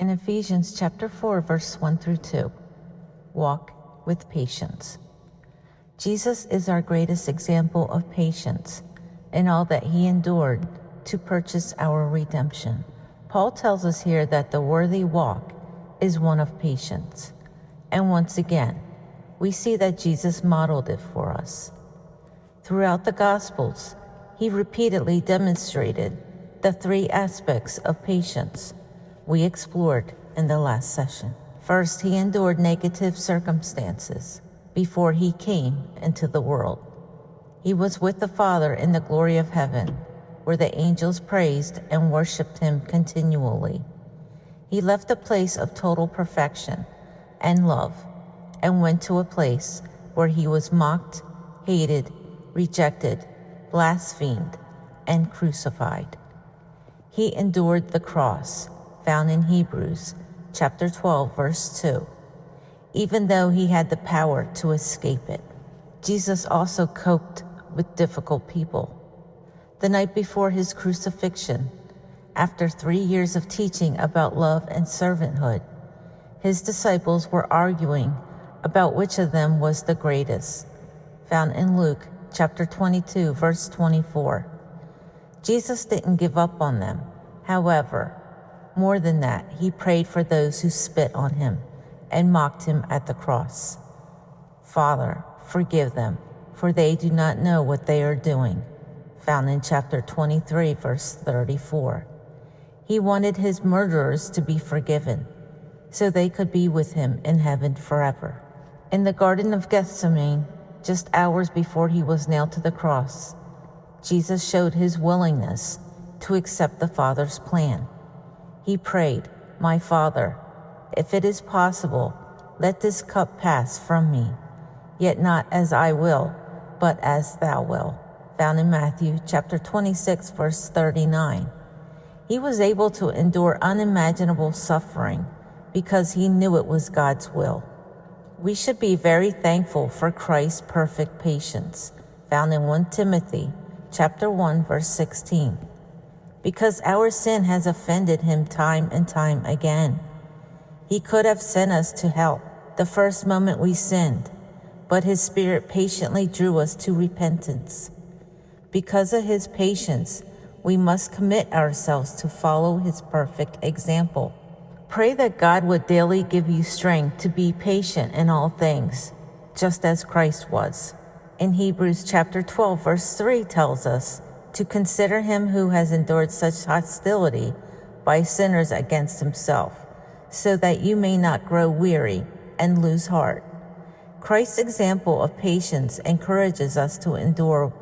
In Ephesians chapter 4, verse 1 through 2, walk with patience. Jesus is our greatest example of patience in all that he endured to purchase our redemption. Paul tells us here that the worthy walk is one of patience. And once again, we see that Jesus modeled it for us. Throughout the Gospels, he repeatedly demonstrated the three aspects of patience we explored in the last session. First, he endured negative circumstances before he came into the world. He was with the Father in the glory of heaven, where the angels praised and worshiped him continually. He left a place of total perfection and love and went to a place where he was mocked, hated, rejected, blasphemed, and crucified. He endured the cross, found in Hebrews chapter 12, verse 2, even though he had the power to escape it. Jesus also coped with difficult people. The night before his crucifixion, after 3 years of teaching about love and servanthood, his disciples were arguing about which of them was the greatest, found in Luke chapter 22, verse 24. Jesus didn't give up on them. However, more than that, he prayed for those who spit on him and mocked him at the cross. Father, forgive them, for they do not know what they are doing, found in chapter 23, verse 34. He wanted his murderers to be forgiven, so they could be with him in heaven forever. In the Garden of Gethsemane, just hours before he was nailed to the cross, Jesus showed his willingness to accept the Father's plan. He prayed, "My Father, if it is possible, let this cup pass from me, yet not as I will, but as thou wilt," found in Matthew chapter 26, verse 39. He was able to endure unimaginable suffering because he knew it was God's will. We should be very thankful for Christ's perfect patience, found in 1 Timothy chapter 1, verse 16. Because our sin has offended him time and time again. He could have sent us to hell the first moment we sinned, but his Spirit patiently drew us to repentance. Because of his patience, we must commit ourselves to follow his perfect example. Pray that God would daily give you strength to be patient in all things, just as Christ was. In Hebrews chapter 12, verse 3 tells us to consider him who has endured such hostility by sinners against himself, so that you may not grow weary and lose heart. Christ's example of patience encourages us to endure